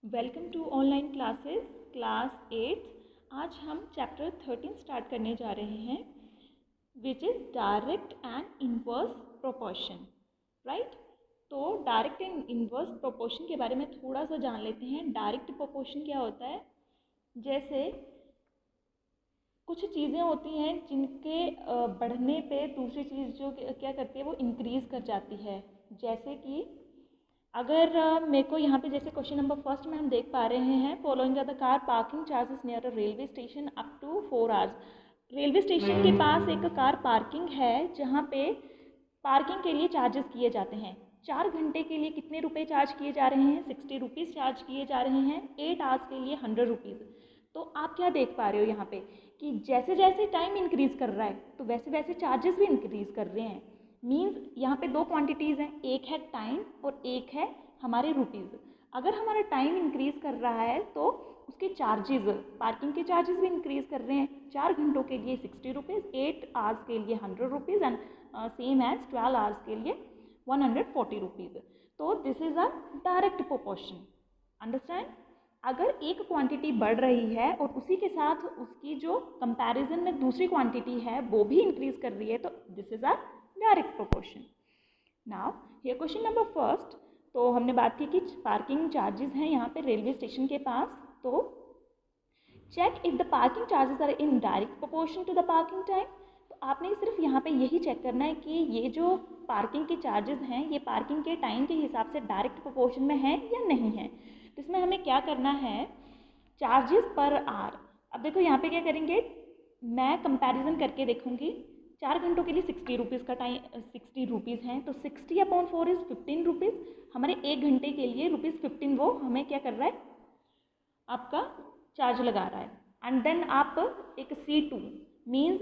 Welcome to online classes class 8। आज हम chapter 13 start करने जा रहे हैं which is direct and inverse proportion. Right, तो डायरेक्ट एंड इनवर्स प्रोपोर्शन के बारे में थोड़ा सा जान लेते हैं। डायरेक्ट प्रोपोर्शन क्या होता है? जैसे कुछ चीज़ें होती हैं जिनके बढ़ने पे दूसरी चीज़ जो क्या करती है वो इंक्रीज़ कर जाती है। जैसे कि अगर मेरे को यहाँ पे जैसे क्वेश्चन नंबर फर्स्ट में हम देख पा रहे हैं, following the car parking charges near a railway station up to 4 hours. Railway station के पास एक कार पार्किंग है जहाँ पे पार्किंग के लिए चार्जेस किए जाते हैं। 4 घंटे के लिए कितने रुपए चार्ज किए जा रहे हैं? 60 रुपीज़ चार्ज किए जा रहे हैं। 8 आवर्स के लिए 100 रुपीज़। तो आप क्या देख पा रहे हो यहाँ पे कि जैसे जैसे टाइम इंक्रीज़ कर रहा है तो वैसे वैसे चार्जेस भी इंक्रीज़ कर रहे हैं। मीन्स यहाँ पे दो क्वांटिटीज़ हैं, एक है टाइम और एक है हमारे रुपीज़। अगर हमारा टाइम इंक्रीज़ कर रहा है तो उसके चार्जेस, पार्किंग के चार्जेस भी इंक्रीज़ कर रहे हैं। 4 घंटों के लिए 60 रुपीज़, 8 आवर्स के लिए 100 rupees and same as 12 hours के लिए 140 रुपीज़। तो this is a direct proportion. Understand? अगर एक क्वांटिटी बढ़ रही है और उसी के साथ उसकी जो कंपैरिजन में दूसरी क्वांटिटी है वो भी इंक्रीज़ कर रही है तो this is a direct proportion. Now ये क्वेश्चन नंबर फर्स्ट, तो हमने बात की कि पार्किंग चार्जेस हैं यहाँ पे रेलवे स्टेशन के पास। तो check if the parking charges are in direct proportion to the parking time. तो आपने सिर्फ यहाँ पे यही चेक करना है कि ये जो पार्किंग के चार्जेस हैं ये पार्किंग के टाइम के हिसाब से डायरेक्ट प्रोपोर्शन में है या नहीं है। तो इसमें हमें क्या करना है, चार्जेस पर आवर। अब देखो यहाँ पे क्या करेंगे, मैं कंपैरिजन करके देखूंगी। 4 घंटों के लिए 60 रुपीज़ का टाइम 60 रुपीज़ हैं तो 60/4 इज़ 15 रुपीज़। हमारे 1 घंटे के लिए ₹15 वो हमें क्या कर रहा है, आपका चार्ज लगा रहा है। एंड देन आप एक C2 मीन्स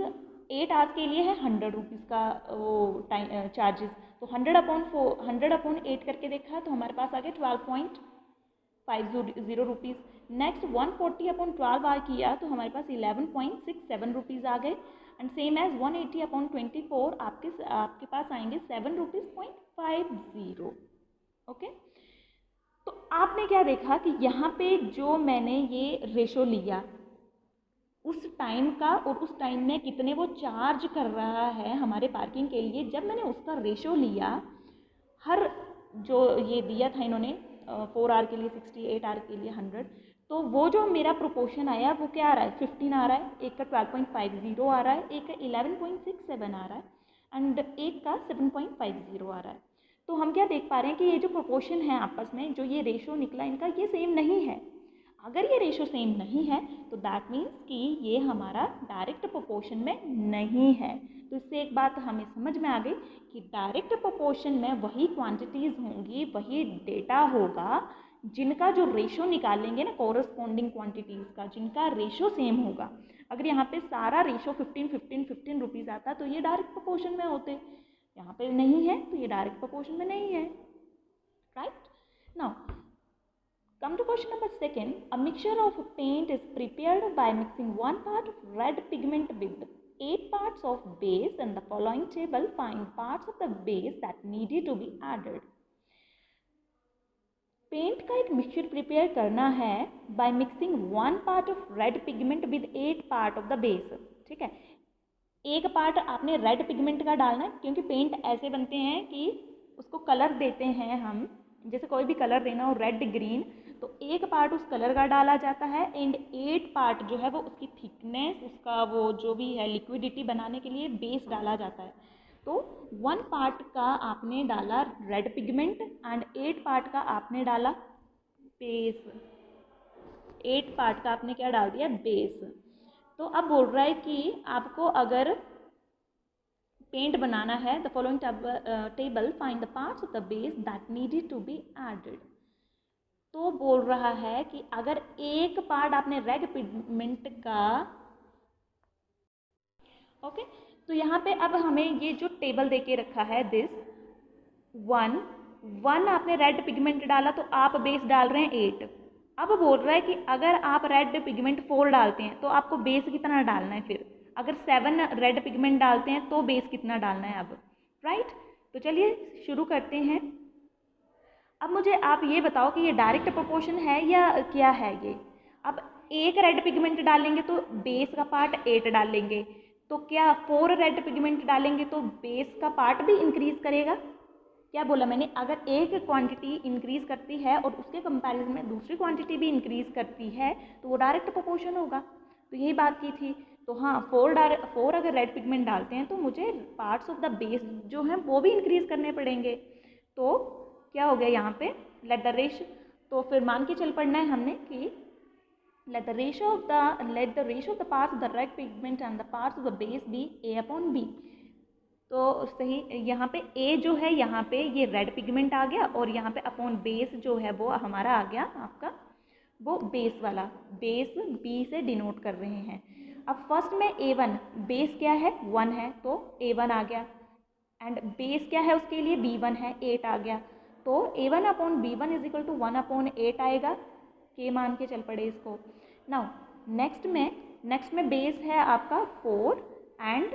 8 आवर्स के लिए है 100 रुपीज़ का वो टाइम चार्जेस। तो 100/8 करके देखा तो हमारे पास आ गया 12.50 रुपीज़। नेक्स्ट 140/12 बार किया तो हमारे पास 11.67 रुपीज़ आ गए। एंड सेम एज 180/24 आपके पास आएंगे 7 रुपीज़ .50। ओके, तो आपने क्या देखा कि यहाँ पे जो मैंने ये रेशो लिया उस टाइम का और उस टाइम में कितने वो चार्ज कर रहा है हमारे पार्किंग के लिए, जब मैंने उसका रेशो लिया, हर जो ये दिया था इन्होंने 4 आवर के लिए 60, 8 आवर के लिए 100, तो वो जो मेरा प्रोपोर्शन आया वो क्या आ रहा है, 15 आ रहा है, एक का 12.50 आ रहा है, एक का 11.67 आ रहा है एंड एक का 7.50 आ रहा है। तो हम क्या देख पा रहे हैं कि ये जो प्रोपोर्शन है आपस में, जो ये रेशो निकला इनका, ये सेम नहीं है। अगर ये रेशो सेम नहीं है तो दैट मीन्स कि ये हमारा डायरेक्ट प्रोपोर्शन में नहीं है। तो इससे एक बात हमें समझ में आ गई कि डायरेक्ट प्रोपोर्शन में वही क्वांटिटीज़ होंगी, वही डेटा होगा जिनका जो रेशो निकालेंगे ना कोरस्पॉन्डिंग क्वांटिटीज़ का, जिनका रेशो सेम होगा। अगर यहाँ पे सारा रेशो 15 रुपीज़ आता तो ये डायरेक्ट प्रोपोर्शन में होते, यहाँ पे नहीं है तो ये डायरेक्ट प्रोपोर्शन में नहीं है। Right, now come to question number second. A mixture of paint is prepared by mixing 1 part of red pigment with 8 parts of base, and the following table find parts of the base that needed to be added. Paint का एक mixture prepare करना है by mixing 1 part of red pigment with 8 part of the base. ठीक है, एक part आपने red pigment का डालना है क्योंकि पेंट ऐसे बनते हैं कि उसको कलर देते हैं हम, जैसे कोई भी कलर देना हो रेड ग्रीन, तो एक पार्ट उस कलर का डाला जाता है एंड 8 पार्ट जो है वो उसकी थिकनेस, उसका वो जो भी है लिक्विडिटी बनाने के लिए बेस डाला जाता है। तो 1 पार्ट का आपने डाला रेड पिगमेंट एंड 8 पार्ट का आपने डाला बेस। 8 पार्ट का आपने क्या डाल दिया, बेस। तो अब बोल रहा है कि आपको अगर पेंट बनाना है, the following table find the parts of the base that needed to be added. तो बोल रहा है कि अगर एक पार्ट आपने रेड पिगमेंट का, ओके, तो यहाँ पे अब हमें ये जो टेबल दे के रखा है दिस 1 आपने रेड पिगमेंट डाला तो आप बेस डाल रहे हैं 8। अब बोल रहा है कि अगर आप रेड पिगमेंट 4 डालते हैं तो आपको बेस कितना डालना है, फिर अगर 7 रेड पिगमेंट डालते हैं तो बेस कितना डालना है अब। राइट, तो चलिए शुरू करते हैं। अब मुझे आप ये बताओ कि ये डायरेक्ट प्रोपोर्शन है या क्या है ये। अब एक रेड पिगमेंट डालेंगे तो बेस का पार्ट 8 डालेंगे, तो क्या 4 रेड पिगमेंट डालेंगे तो बेस का पार्ट भी इंक्रीज करेगा? क्या बोला मैंने, अगर एक क्वांटिटी इंक्रीज करती है और उसके कंपैरिजन में दूसरी क्वांटिटी भी इंक्रीज करती है तो वो डायरेक्ट प्रोपोर्शन होगा। तो यही बात की थी। तो हाँ, 4 अगर रेड पिगमेंट डालते हैं तो मुझे पार्ट्स ऑफ द बेस जो हैं वो भी इंक्रीज करने पड़ेंगे। तो क्या हो गया यहाँ पे, लेट द रेशियो, तो फिर मान के चल पड़ना है हमने कि let the ratio of the parts of the red pigment and the parts of the base be A upon B। तो सही, यहाँ पे A जो है, यहाँ पे ये रेड पिगमेंट आ गया और यहाँ पे अपॉन बेस जो है वो हमारा आ गया आपका वो बेस वाला, बेस B से डिनोट कर रहे हैं। अब फर्स्ट में A1, बेस क्या है 1 है तो A1 आ गया, एंड बेस क्या है उसके लिए B1 है 8 आ गया, तो A1 upon B1 is equal to 1 upon 8 आएगा। के मान के चल पड़े इसको। नाउ नेक्स्ट में बेस है आपका 4 एंड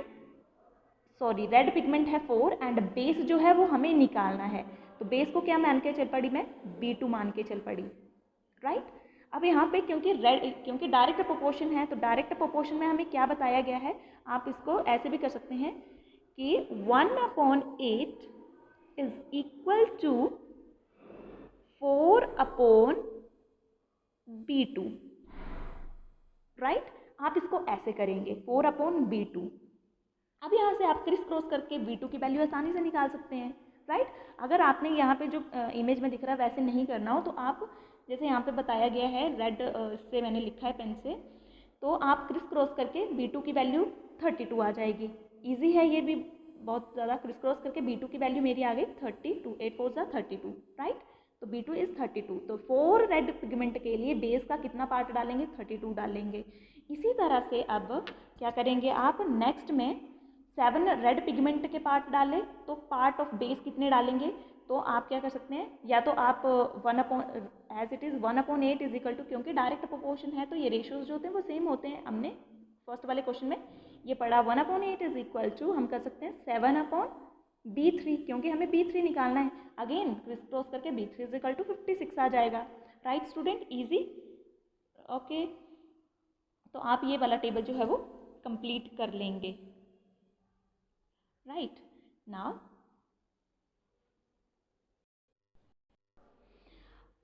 सॉरी रेड पिगमेंट है 4 एंड बेस जो है वो हमें निकालना है, तो बेस को क्या मान के चल पड़ी मैं, B2 मान के चल पड़ी, राइट। अब यहाँ पे क्योंकि डायरेक्ट प्रोपोर्शन है तो डायरेक्ट प्रोपोर्शन में हमें क्या बताया गया है, आप इसको ऐसे भी कर सकते हैं कि 1/8 is equal to 4/B2, right. आप इसको ऐसे करेंगे 4/B2। अब यहाँ से आप क्रिस क्रॉस करके B2 की वैल्यू आसानी से निकाल सकते हैं, राइट। अगर आपने यहाँ पे जो इमेज में दिख रहा है वैसे नहीं करना हो तो आप जैसे यहाँ पे बताया गया है रेड से मैंने लिखा है पेन से, तो आप क्रिस क्रॉस करके B2 की वैल्यू 32 आ जाएगी। ईजी है ये भी बहुत ज़्यादा, क्रिस क्रॉस करके B2 की वैल्यू मेरी आ गई 32, 8 4 32, राइट। तो B2 इज 32। तो 4 रेड पिगमेंट के लिए बेस का कितना पार्ट डालेंगे, 32 डालेंगे। इसी तरह से अब क्या करेंगे आप, नेक्स्ट में 7 रेड पिगमेंट के पार्ट डालें तो पार्ट ऑफ बेस कितने डालेंगे, तो आप क्या कर सकते हैं, या तो आप 1/8 इज इक्वल टू, क्योंकि डायरेक्ट प्रोपोर्शन है तो ये रेशियोज जो होते हैं वो सेम होते हैं, हमने फर्स्ट वाले क्वेश्चन में ये पढ़ा। 1/8 इज इक्वल टू हम कर सकते हैं 7/B3, क्योंकि हमें B3 निकालना है। अगेन क्रिस क्रॉस करके B3 इज इक्वल टू 56 आ जाएगा, राइट स्टूडेंट, इजी, ओके। तो आप ये वाला टेबल जो है वो कंप्लीट कर लेंगे, राइट। नाउ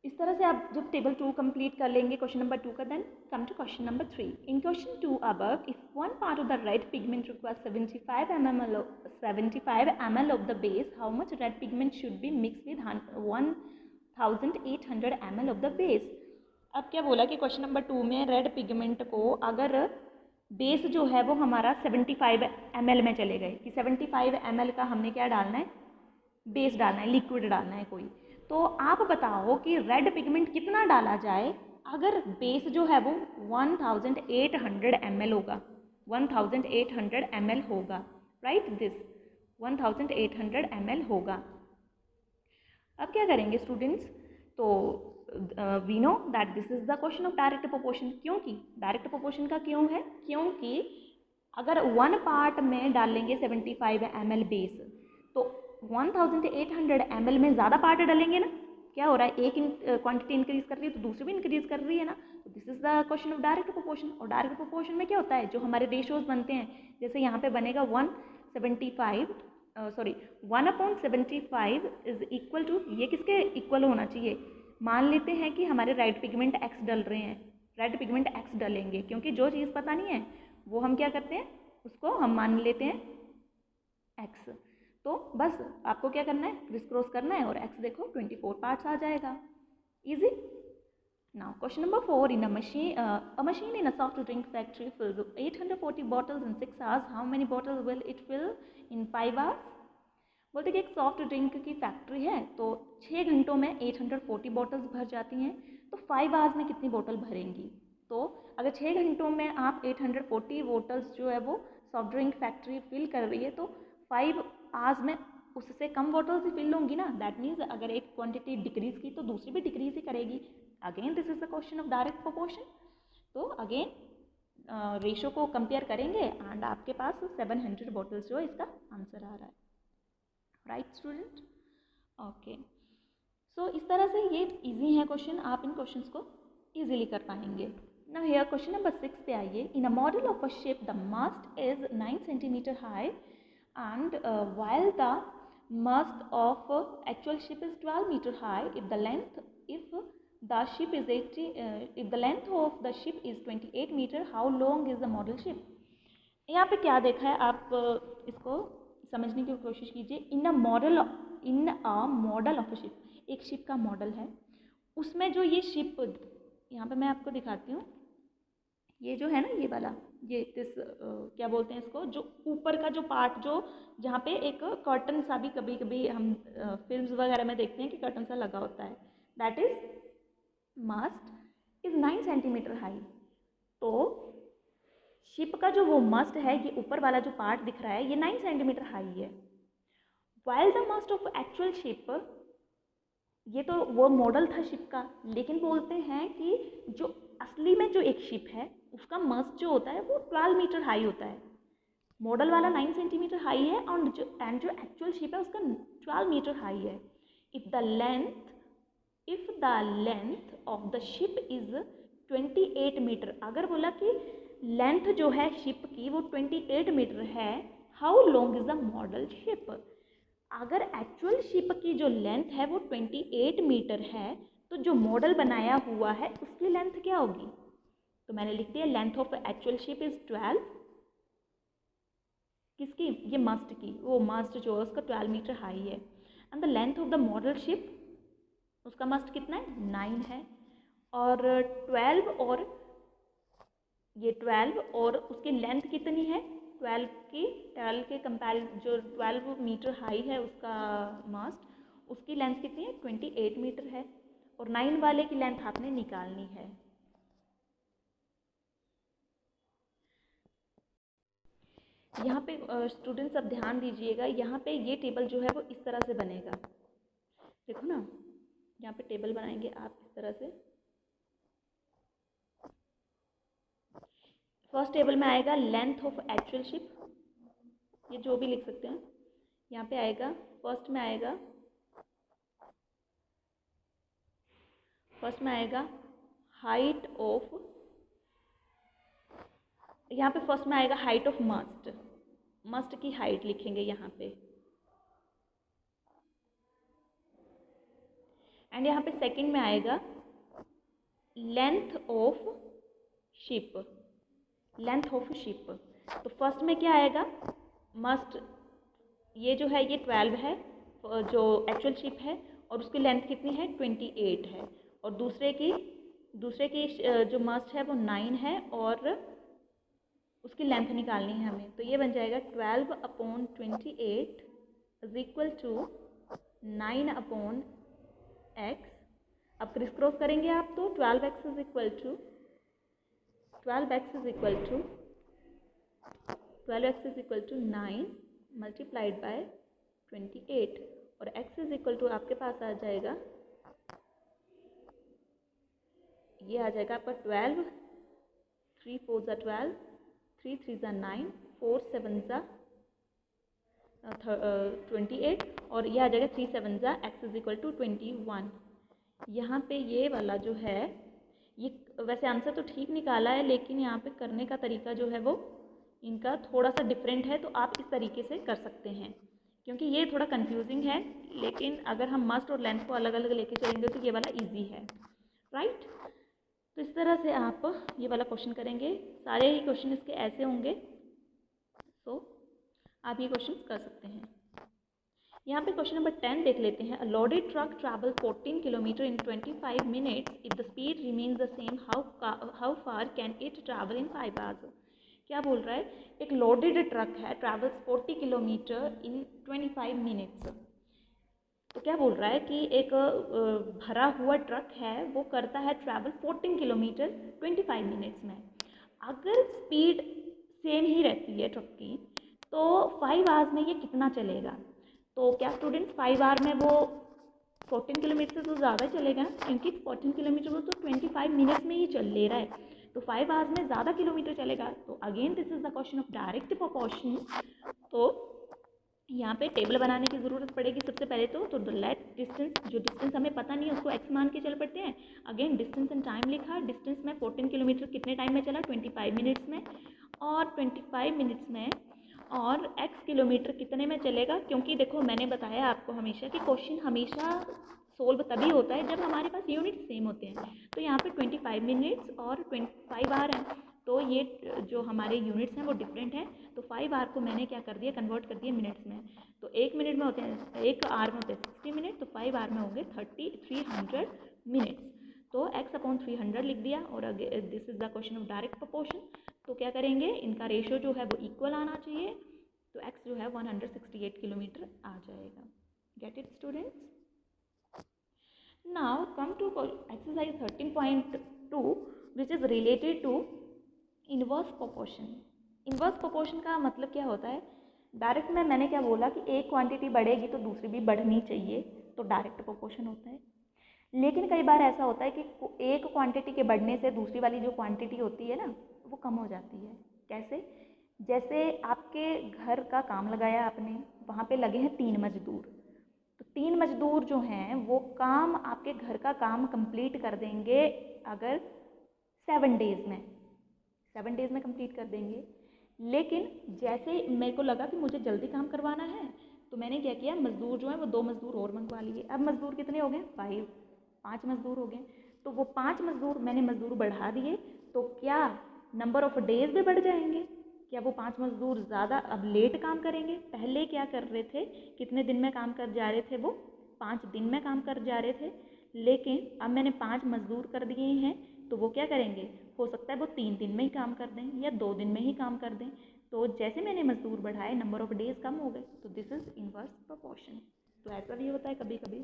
इस तरह से आप जब टेबल 2 कंप्लीट कर लेंगे क्वेश्चन नंबर 2 का, then come to question number 3। In question 2 above, if one part of the red pigment requires 75 ml of the base, how much red pigment should be mixed with 1800 ml of the base? अब क्या बोला कि question number 2 में red pigment को अगर base जो है वो हमारा 75 ml में चले गए, कि 75 ml का हमने क्या डालना है, बेस डालना है, लिक्विड डालना है कोई, तो आप बताओ कि रेड पिगमेंट कितना डाला जाए अगर बेस जो है वो 1800 ml होगा, 1800 ml होगा, राइट, दिस 1800 ml होगा। अब क्या करेंगे स्टूडेंट्स, तो we know that this is the question of direct proportion. क्योंकि डायरेक्ट प्रोपोर्शन का क्यों है, क्योंकि अगर 1 पार्ट में डालेंगे 75 ml बेस तो 1800 ml में ज़्यादा पार्ट डालेंगे ना, क्या हो रहा है, एक क्वांटिटी इंक्रीज कर रही है तो दूसरी भी इंक्रीज कर रही है ना, तो this is the question of direct proportion. और डायरेक्ट प्रोपोर्शन में क्या होता है, जो हमारे रेशियोज बनते हैं, जैसे यहाँ पे बनेगा 1/75 इज इक्वल टू, ये किसके इक्वल होना चाहिए, मान लेते हैं कि हमारे रेड पिगमेंट एक्स डल रहे हैं, रेड पिगमेंट एक्स डलेंगे, क्योंकि जो चीज़ पता नहीं है वो हम क्या करते हैं, उसको हम मान लेते हैं एक्स। तो बस आपको क्या करना है, क्रिस क्रॉस करना है और एक्स देखो 24 पार्ट्स आ जाएगा, easy. Now question number 4, in a machine in a soft drink factory fills 840 bottles in 6 hours, how many bottles will it fill in 5 hours? बोलते कि एक सॉफ्ट ड्रिंक की फैक्ट्री है तो 6 घंटों में 840 बॉटल्स भर जाती हैं, तो 5 आवर्स में कितनी बोतल भरेंगी। तो अगर 6 घंटों में आप 840 बोटल्स जो है वो सॉफ्ट ड्रिंक फैक्ट्री फिल कर रही है तो 5 आवर्स में उससे कम बॉटल्स ही फिल होंगी ना, दैट मीन्स अगर एक क्वांटिटी डिक्रीज की तो दूसरी भी डिक्रीज ही करेगी। Again this is the question of direct proportion. तो अगेन रेशो को कंपेयर करेंगे एंड आपके पास 700 बॉटल्स जो इसका आंसर आ रहा है, राइट स्टूडेंट, ओके। सो इस तरह से ये इजी है क्वेश्चन, आप इन क्वेश्चंस को इजीली कर पाएंगे। नाउ हियर क्वेश्चन नंबर 6 पे आइए। In a model of a ship the mast is 9 centimetre high and while the mast of actual ship is 12 meter high, if the length of the ship is 28 meter, how long is the model ship? यहाँ पे क्या देखा है, आप इसको समझने की कोशिश कीजिए। In a model of a ship, एक शिप का मॉडल है, उसमें जो ये शिप, यहाँ पे मैं आपको दिखाती हूँ, ये जो है ना ये वाला, ये क्या बोलते हैं इसको, जो ऊपर का जो पार्ट, जो जहाँ पे एक कर्टन सा भी कभी कभी हम फिल्म्स वगैरह में देखते हैं कि कर्टन सा लगा होता है, that is mast is 9 centimetre high. तो शिप का जो वो मस्ट है, ये ऊपर वाला जो पार्ट दिख रहा है, ये 9 सेंटीमीटर हाई है। While the must of actual ship, ये तो वो मॉडल था शिप का, लेकिन बोलते हैं कि जो असली में जो एक शिप है उसका मस्ट जो होता है वो 12 मीटर हाई होता है। मॉडल वाला 9 सेंटीमीटर हाई है और जो एक्चुअल शिप है उसका 12 मीटर हाई है। If the length of the ship is 28 metre, अगर बोला कि लेंथ जो है शिप की वो 28 मीटर है, how long is the model ship? अगर एक्चुअल शिप की जो लेंथ है वो 28 मीटर है, तो जो मॉडल बनाया हुआ है उसकी लेंथ क्या होगी? तो मैंने लिख दिया length of actual ship is 12, किसकी? ये मस्ट की, वो मस्ट जो है उसका 12 मीटर हाई है। And the length of the model ship, उसका मस्ट कितना है? 9 है। और 12 और उसकी लेंथ कितनी है? 12 के कंपेयर, जो 12 मीटर हाई है उसका मास्ट, उसकी लेंथ कितनी है? 28 मीटर है। और 9 वाले की लेंथ आपने निकालनी है। यहाँ पे स्टूडेंट्स अब ध्यान दीजिएगा, यहाँ पे ये टेबल जो है वो इस तरह से बनेगा, देखो ना, यहाँ पे टेबल बनाएंगे आप इस तरह से। फर्स्ट टेबल में आएगा लेंथ ऑफ एक्चुअल शिप, ये जो भी लिख सकते हैं, यहाँ पे आएगा फर्स्ट में आएगा हाइट ऑफ, यहाँ पे फर्स्ट में आएगा हाइट ऑफ मस्ट की हाइट लिखेंगे यहाँ पे। एंड यहाँ पे सेकंड में आएगा लेंथ ऑफ शिप। तो फर्स्ट में क्या आएगा? मस्ट, ये जो है ये 12 है जो एक्चुअल शिप है, और उसकी लेंथ कितनी है? 28 है। और दूसरे की जो मस्ट है वो 9 है और उसकी लेंथ निकालनी है हमें। तो ये बन जाएगा 12/28 इज इक्वल टू 9/x। अब क्रिस क्रॉस करेंगे आप तो 12x is equal to 9 multiplied by 28, और x इज इक्वल टू आपके पास आ जाएगा, ये आ जाएगा आपका 12, 3 4 ज़ा 12, 3 3 ज़ा 9, 4 7 ज़ा 28, और ये आ जाएगा 3 7 ज़ा x इज इक्वल टू 21। यहाँ पे ये वाला जो है, ये वैसे आंसर तो ठीक निकाला है, लेकिन यहाँ पे करने का तरीका जो है वो इनका थोड़ा सा डिफरेंट है। तो आप इस तरीके से कर सकते हैं, क्योंकि ये थोड़ा कंफ्यूजिंग है, लेकिन अगर हम मस्ट और लेंथ को अलग अलग लेके चलेंगे तो ये वाला इजी है, राइट। तो इस तरह से आप ये वाला क्वेश्चन करेंगे, सारे ही क्वेश्चन इसके ऐसे होंगे, तो आप ये क्वेश्चन कर सकते हैं। यहाँ पे क्वेश्चन नंबर 10 देख लेते हैं। अ loaded truck travel 14 kilometre in 25 minutes, if the speed remains the same, how far can it travel in 5 hours? क्या बोल रहा है? एक लोडेड ट्रक है, ट्रैवल्स 40 किलोमीटर इन 25 मिनट्स। तो क्या बोल रहा है कि एक भरा हुआ ट्रक है, वो करता है ट्रैवल 14 किलोमीटर 25 मिनट्स में। अगर स्पीड सेम ही रहती है ट्रक की, तो 5 आवर्स में ये कितना चलेगा? तो क्या स्टूडेंट्स 5 आवर में वो 14 किलोमीटर से तो ज़्यादा चलेगा, क्योंकि 14 किलोमीटर वो तो 25 मिनट्स में ही चल ले रहा है, तो 5 आवर्स में ज़्यादा किलोमीटर चलेगा। तो again this is the question of direct proportion. तो यहाँ पे टेबल बनाने की ज़रूरत पड़ेगी सबसे पहले तो लेट डिस्टेंस, जो डिस्टेंस हमें पता नहीं है उसको x मान के चल पड़ते हैं। अगेन डिस्टेंस एंड टाइम लिखा, डिस्टेंस में 14 किलोमीटर कितने टाइम में चला, 25 मिनट्स में, और 25 मिनट्स में, और x किलोमीटर कितने में चलेगा। क्योंकि देखो मैंने बताया आपको हमेशा कि क्वेश्चन हमेशा सोल्व तभी होता है जब हमारे पास यूनिट सेम होते हैं। तो यहाँ पे 25 मिनट्स और 25 आवर है, तो ये जो हमारे यूनिट्स हैं वो डिफरेंट हैं। तो 5 आवर को मैंने क्या कर दिया, कन्वर्ट कर दिया मिनट्स में। तो 1 मिनट में होते हैं, 1 आवर में होते हैं 60 मिनट, तो 5 आवर में होंगे 300 मिनट्स। तो x/300 लिख दिया। और this is the question of direct proportion. तो क्या करेंगे, इनका रेशियो जो है वो इक्वल आना चाहिए। तो x जो है 168 किलोमीटर आ जाएगा। Get it students? Now come to exercise 13.2 which is related to inverse proportion. Inverse proportion का मतलब क्या होता है? डायरेक्ट में मैंने क्या बोला कि एक क्वांटिटी बढ़ेगी तो दूसरी भी बढ़नी चाहिए, तो डायरेक्ट प्रोपोर्शन होता है। लेकिन कई बार ऐसा होता है कि एक क्वांटिटी के बढ़ने से दूसरी वाली जो क्वांटिटी होती है ना वो कम हो जाती है। कैसे? जैसे आपके घर का काम लगाया आपने, वहाँ पे लगे हैं 3 मजदूर, तो 3 मजदूर जो हैं वो काम, आपके घर का काम कंप्लीट कर देंगे अगर 7 डेज़ में, 7 डेज़ में कंप्लीट कर देंगे। लेकिन जैसे मेरे को लगा कि मुझे जल्दी काम करवाना है, तो मैंने क्या किया, मज़दूर जो है वो 2 मज़दूर और मंगवा लिए। अब मज़दूर कितने हो गए? 5 मज़दूर हो गए। तो वो 5 मज़दूर मैंने मज़दूर बढ़ा दिए, तो क्या नंबर ऑफ़ डेज़ भी बढ़ जाएंगे? क्या वो 5 मज़दूर ज़्यादा अब लेट काम करेंगे? पहले क्या कर रहे थे, कितने दिन में काम कर जा रहे थे, वो 5 दिन में काम कर जा रहे थे। लेकिन अब मैंने 5 मज़दूर कर दिए हैं, तो वो क्या करेंगे, हो सकता है वो 3 दिन में ही काम कर दें या 2 दिन में ही काम कर दें। तो जैसे मैंने मज़दूर बढ़ाए नंबर ऑफ़ डेज़ कम हो गए। तो दिस इज़ इन्वर्स प्रोपोर्शन। तो ऐसा भी होता है कभी कभी।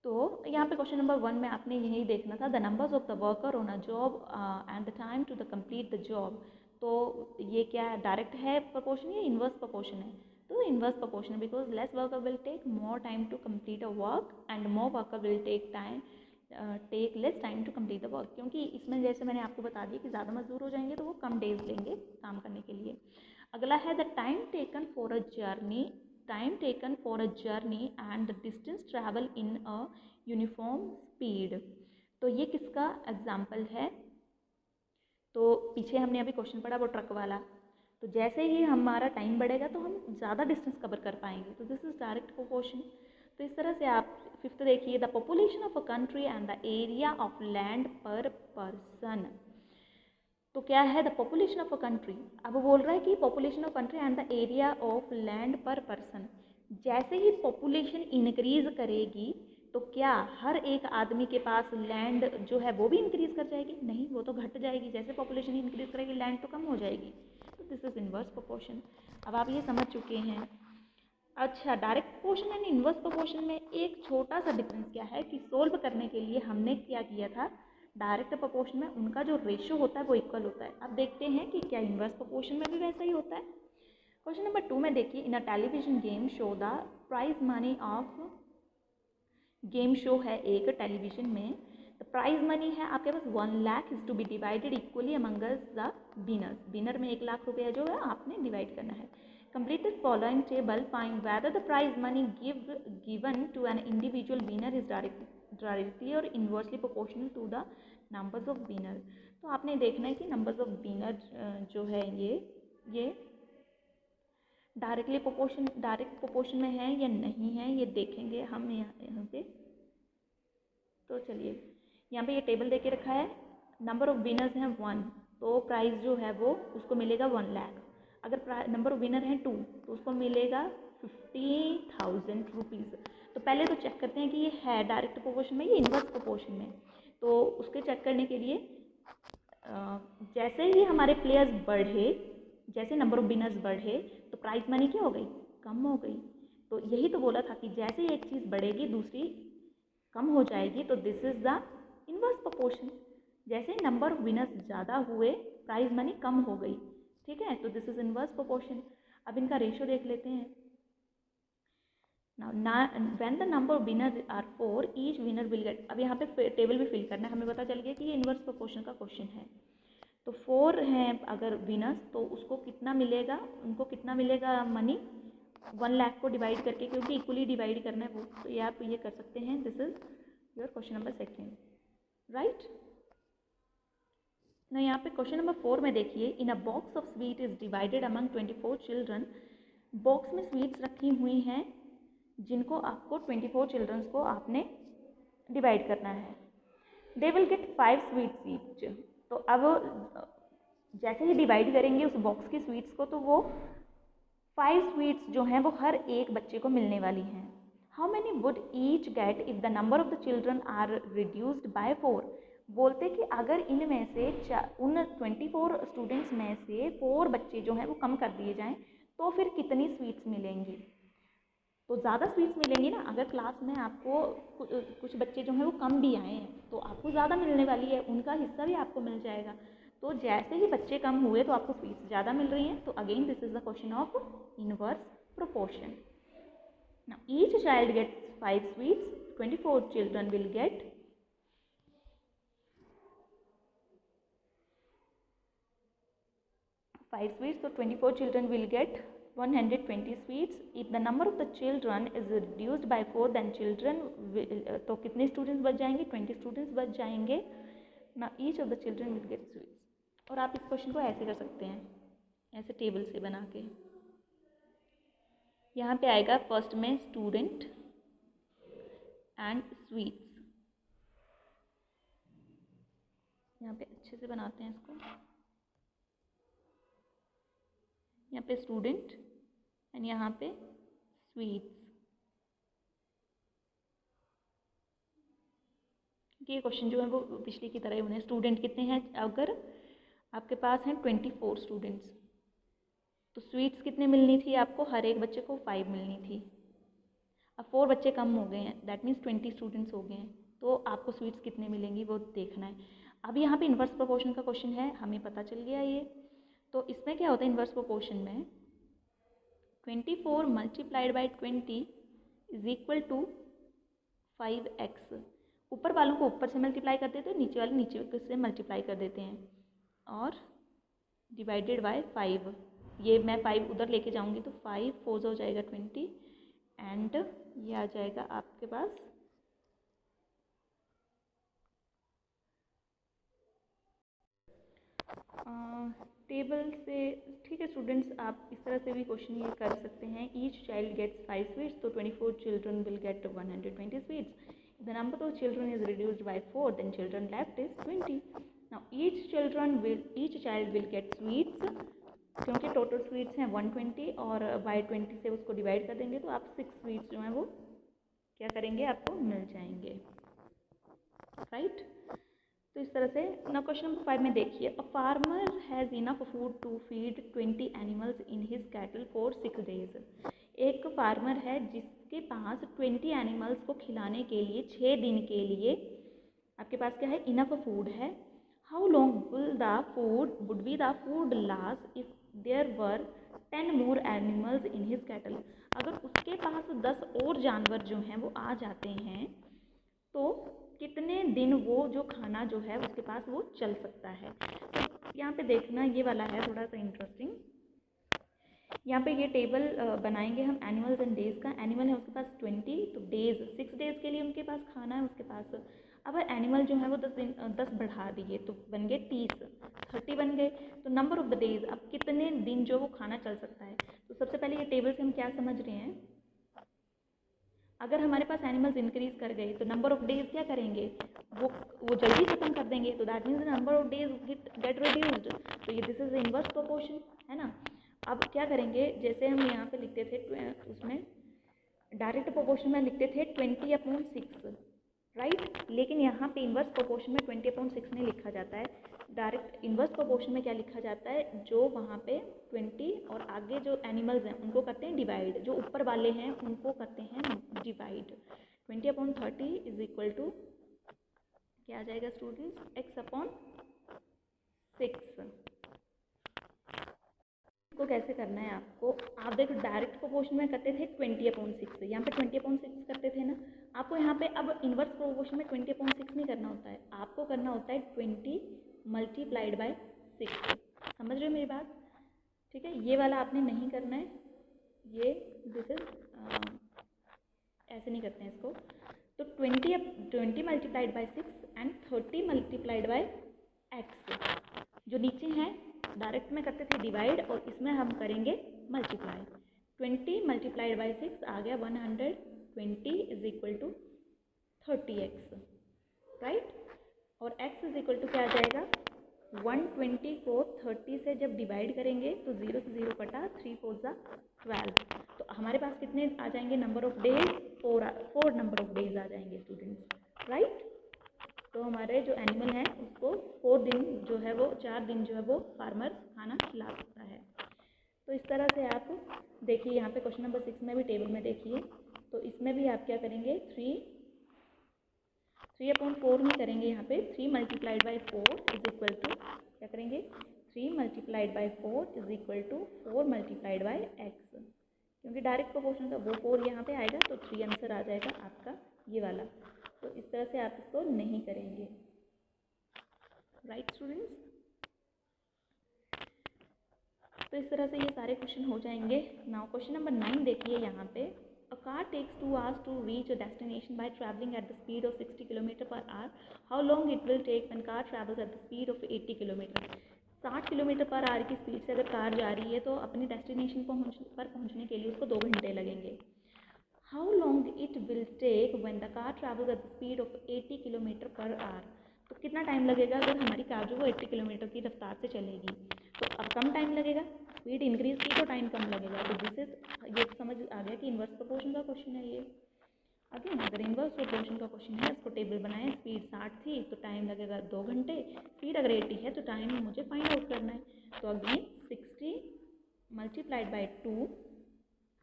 तो यहाँ पे क्वेश्चन नंबर 1 में आपने यही देखना था, the numbers of the worker on a job and the time to the complete the job. तो ये क्या है, डायरेक्ट है प्रोपोर्शन या इन्वर्स प्रोपोर्शन है? तो इन्वर्स प्रोपोर्शन है, because less worker will take more time to complete a work and more worker will take less time to complete the work. क्योंकि इसमें जैसे मैंने आपको बता दिया कि ज़्यादा मजदूर हो जाएंगे तो वो कम डेज लेंगे काम करने के लिए। अगला है the time taken for a journey, time taken for a journey and the distance travel in a uniform speed। तो ये किसका एग्जाम्पल है? तो पीछे हमने अभी क्वेश्चन पढ़ा वो ट्रक वाला। तो जैसे ही हमारा टाइम बढ़ेगा तो हम ज़्यादा डिस्टेंस कवर कर पाएंगे। तो दिस इज डायरेक्ट प्रोपोर्शन। तो इस तरह से आप 5th देखिए, the population of a country and the area of land पर पर्सन। तो क्या है, the population of a country. अब वो बोल रहा है कि population of country and the area of land पर पर्सन। जैसे ही पॉपुलेशन इंक्रीज करेगी तो क्या हर एक आदमी के पास लैंड जो है वो भी इंक्रीज कर जाएगी? नहीं, वो तो घट जाएगी। जैसे पॉपुलेशन इंक्रीज करेगी लैंड तो कम हो जाएगी। तो दिस इज इन्वर्स प्रोपोर्शन। अब आप ये समझ चुके हैं। अच्छा, direct proportion and inverse proportion में एक छोटा सा डिफरेंस क्या है कि सोल्व करने के लिए हमने क्या किया था, डायरेक्ट प्रोपोर्शन में उनका जो रेशियो होता है वो इक्वल होता है। अब देखते हैं कि क्या इन्वर्स प्रोपोर्शन में भी वैसा ही होता है। क्वेश्चन नंबर 2 में देखिए, in a television game show the prize money of, game show है एक टेलीविजन में, द प्राइज मनी है आपके पास 1 lakh is to be divided equally amongst the winners. Winner में 1 लाख रुपया जो है आपने डिवाइड करना है। Completed following table, find whether the prize money given to an individual winner is directly or inversely proportional to the numbers of winner। तो आपने देखना है कि numbers of winner जो है ये डायरेक्ट प्रोपोर्शन में है या नहीं है, ये देखेंगे हम यहाँ पे। तो चलिए, यहाँ पे ये टेबल दे के रखा है, नंबर ऑफ विनर्स हैं 1, तो प्राइस जो है वो उसको मिलेगा 1 लाख। अगर नंबर ऑफ विनर हैं 2 तो उसको मिलेगा 50,000 रुपीज़। तो पहले तो चेक करते हैं कि ये है डायरेक्ट प्रोपोर्शन में या इन्वर्स प्रोपोर्शन में। तो उसके चेक करने के लिए जैसे ही हमारे प्लेयर्स बढ़े, जैसे नंबर ऑफ विनर्स बढ़े तो प्राइज मनी क्या हो गई, कम हो गई। तो यही तो बोला था कि जैसे ही एक चीज़ बढ़ेगी दूसरी कम हो जाएगी। तो this is the inverse proportion. जैसे नंबर ऑफ विनर्स ज़्यादा हुए प्राइज मनी कम हो गई, ठीक है। तो दिस इज इन्वर्स प्रोपोर्शन। अब इनका रेशियो देख लेते हैं। When the number of winner are 4 each winner will get. अब यहाँ पे टेबल भी फिल करना है, हमें पता चल गया कि ये इन्वर्स प्रोपोर्शन का क्वेश्चन है। तो 4 हैं अगर विनर्स तो उसको कितना मिलेगा, उनको कितना मिलेगा मनी, 1 लाख को डिवाइड करके, क्योंकि इक्वली डिवाइड करना है वो, तो ये आप ये कर सकते हैं। This is your question number 2, right. ना यहाँ पे क्वेश्चन नंबर 4 में देखिए, in a box of sweet is divided among 24 children. Box में स्वीट्स रखी हुई हैं जिनको आपको 24 चिल्ड्रंस को आपने डिवाइड करना है। They will get 5 sweets each. तो अब जैसे ही डिवाइड करेंगे उस बॉक्स की स्वीट्स को, तो वो 5 स्वीट्स जो हैं वो हर एक बच्चे को मिलने वाली हैं। How many would each get if the number of the children are reduced by 4। बोलते कि अगर इनमें से उन 24 स्टूडेंट्स में से 4 बच्चे जो हैं वो कम कर दिए जाएं, तो फिर कितनी स्वीट्स मिलेंगी। तो ज़्यादा स्वीट्स मिलेंगी ना। अगर क्लास में आपको कुछ बच्चे जो हैं वो कम भी आए हैं, तो आपको ज़्यादा मिलने वाली है, उनका हिस्सा भी आपको मिल जाएगा। तो जैसे ही बच्चे कम हुए तो आपको स्वीट्स ज़्यादा मिल रही हैं। तो again this is the question of inverse proportion. Now each child gets 5 sweets, 24 children will get 5 sweets, so 24 children will get 120 sweets. If the number of the children is reduced by 4, then children will, तो कितने students बच जाएंगे, 20 students बच जाएंगे ना। Each of the children will gate sweets. और आप इस क्वेश्चन को ऐसे कर सकते हैं, ऐसे टेबल से बना के। यहाँ पे आएगा फर्स्ट में स्टूडेंट एंड स्वीट्स। यहाँ पे अच्छे से बनाते हैं इसको। यहाँ पे स्टूडेंट एंड यहाँ पे स्वीट्स। ये क्वेश्चन जो है वो पिछले की तरह ही होने। स्टूडेंट कितने हैं, अगर आपके पास हैं 24 स्टूडेंट्स, तो स्वीट्स कितने मिलनी थी आपको, हर एक बच्चे को 5 मिलनी थी। अब 4 बच्चे कम हो गए हैं, दैट मीन्स 20 स्टूडेंट्स हो गए हैं, तो आपको स्वीट्स कितने मिलेंगी वो देखना है। अब यहाँ पे इन्वर्स प्रोपोर्शन का क्वेश्चन है, हमें पता चल गया ये। तो इसमें क्या होता है इन्वर्स प्रोपोर्शन में, 24 multiplied by 20 is equal to 5x। ऊपर वालों को ऊपर से मल्टीप्लाई कर देते हैं, नीचे वाले नीचे से मल्टीप्लाई कर देते हैं, और डिवाइडेड बाय 5। ये मैं 5 उधर लेके जाऊंगी तो 5 4 हो जाएगा 20, एंड ये आ जाएगा आपके पास टेबल से। ठीक है स्टूडेंट्स, आप इस तरह से भी क्वेश्चन ये कर सकते हैं। ईच चाइल्ड गेट्स 5 स्वीट्स, तो 24 children will gate 120 sweets. The number of children is reduced by 4, then children left is 20. Now each child will get sweets, क्योंकि टोटल स्वीट्स हैं 120 और बाई 20 से उसको डिवाइड कर देंगे तो आप 6 स्वीट्स जो हैं वो क्या करेंगे, आपको मिल जाएंगे, राइट। तो इस तरह से। ना क्वेश्चन नंबर 5 में देखिए, a farmer has enough food to feed 20 animals in his cattle for 6 days. एक फार्मर है जिसके पास 20 एनिमल्स को खिलाने के लिए 6 दिन के लिए आपके पास क्या है, इनफ फूड है। How long would be the food last if there were 10 more animals in his cattle. अगर उसके पास 10 और जानवर जो हैं वो आ जाते हैं, तो कितने दिन वो जो खाना जो है उसके पास वो चल सकता है। तो यहाँ पे देखना ये वाला है थोड़ा सा इंटरेस्टिंग। यहाँ पे ये टेबल बनाएंगे हम एनिमल्स एंड डेज का। एनिमल है उसके पास 20, तो डेज 6 डेज के लिए उनके पास खाना है उसके पास। अब एनिमल जो है वो 10 बढ़ा दिए तो बन गए 30 बन गए। तो नंबर ऑफ द डेज, अब कितने दिन जो वो खाना चल सकता है। तो सबसे पहले ये टेबल से हम क्या समझ रहे हैं, अगर हमारे पास एनिमल्स इंक्रीज कर गए तो नंबर ऑफ डेज क्या करेंगे, वो जल्दी खत्म कर देंगे, तो that means the number of days gate reduced. तो ये दिस इज इनवर्स प्रोपोर्शन है ना। अब क्या करेंगे, जैसे हम यहाँ पे लिखते थे उसमें डायरेक्ट प्रोपोर्शन में लिखते थे 20/6, राइट। लेकिन यहाँ पे इन्वर्स प्रोपोर्शन में 20/6 नहीं लिखा जाता है। डायरेक्ट इन्वर्स प्रोपोर्शन में क्या लिखा जाता है, जो वहाँ पे 20 और आगे जो एनिमल्स हैं उनको करते हैं डिवाइड, जो ऊपर वाले हैं उनको करते हैं डिवाइड। 20/30 इज इक्वल टू क्या आ जाएगा स्टूडेंट्स, x/6। इसको कैसे करना है आपको, आप देखो डायरेक्ट प्रोपोर्शन में करते थे 20/6, यहाँ पे 20/6 करते थे ना। आपको यहाँ पे अब इन्वर्स प्रोपोर्शन में 20/6 नहीं करना होता है, आपको करना होता है 20 मल्टीप्लाइड बाय 6। समझ रहे हो मेरी बात, ठीक है। ये वाला आपने नहीं करना है, ये दिस इज ऐसे नहीं करते हैं इसको। तो 20 multiplied by 6 and 30 multiplied by x. जो नीचे हैं डायरेक्ट में करते थे डिवाइड, और इसमें हम करेंगे मल्टीप्लाई। 20 मल्टीप्लाइड बाई 6 आ गया 120 is equal to 30x, right. और x इज इक्वल टू क्या आ जाएगा, 120 को 30 से जब डिवाइड करेंगे तो 0 से 0 कटा, 3 4 ज़ा 12। तो हमारे पास कितने आ जाएंगे number of days, 4 number of days आ जाएंगे स्टूडेंट्स, राइट। तो हमारे जो एनिमल हैं उसको 4 दिन जो है वो 4 दिन जो है वो फार्मर खाना खिला सकता है। तो इस तरह से आप देखिए, यहाँ पे क्वेश्चन नंबर 6 में भी टेबल में देखिए, तो इसमें भी आप क्या करेंगे, 3/4 नहीं करेंगे, यहाँ पे 3 multiplied by 4 is equal to क्या करेंगे, 3 multiplied by 4 is equal to 4 multiplied by x, क्योंकि डायरेक्ट प्रोपोर्शन का वो 4 यहाँ पे आएगा, तो 3 आंसर आ जाएगा आपका ये वाला। तो इस तरह से आप इसको नहीं करेंगे, राइट स्टूडेंट्स। तो इस तरह से ये सारे क्वेश्चन हो जाएंगे। नाउ क्वेश्चन नंबर 9 देखिए यहाँ पे, a car takes 2 hours to reach a destination by travelling at the speed of 60 km/h। How long it will take when car travels at the speed of 80 kilometre. 60 किलोमीटर/h की speed से अगर car जा रही है तो अपनी डेस्टिनेशन पर पहुँचने के लिए उसको 2 घंटे लगेंगे। How long it will take when the car travels at the speed of 80 km/h। तो कितना टाइम लगेगा अगर हमारी कार जो वो 80 किलोमीटर की रफ्तार से चलेगी। तो अब कम टाइम लगेगा, स्पीड इंक्रीज की तो टाइम कम लगेगा। तो दिस इज, ये समझ आ गया कि इन्वर्स प्रोपोर्शन का क्वेश्चन है ये। अगेन अगर इन्वर्स प्रोपोर्शन का क्वेश्चन है, इसको टेबल बनाए, स्पीड 60 थी तो टाइम लगेगा 2 घंटे, स्पीड अगर 80 है तो टाइम मुझे फाइंड आउट करना है। तो again 60 multiplied by 2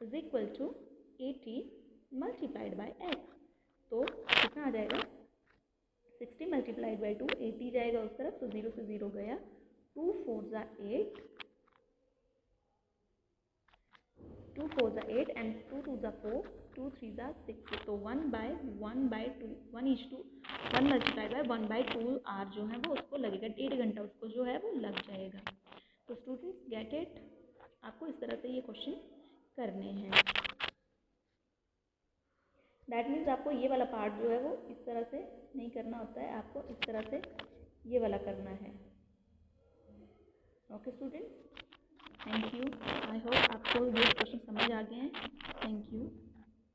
is equal to 80 multiplied by x. तो कितना आ जाएगा, 60 मल्टीप्लाइड बाई 2, 80 जाएगा उस तरफ, तो 0 से 0 गया, 2 4 ज़ा 8, 2 4 ज़ा 8 एंड 2 2 ज़ा 4, 2 3 ज़ा 6। तो 1/2 1 मल्टीप्लाइड बाई 1/2 आर जो है वो उसको लगेगा, 1.5 घंटा उसको जो है वो लग जाएगा। तो स्टूडेंट्स गेट इट, आपको इस तरह से ये क्वेश्चन करने हैं। दैट मीन्स आपको ये वाला पार्ट जो है वो इस तरह से नहीं करना होता है, आपको इस तरह से ये वाला करना है। Okay students, thank you. I hope आपको ये क्वेश्चन समझ आ गए हैं। Thank you.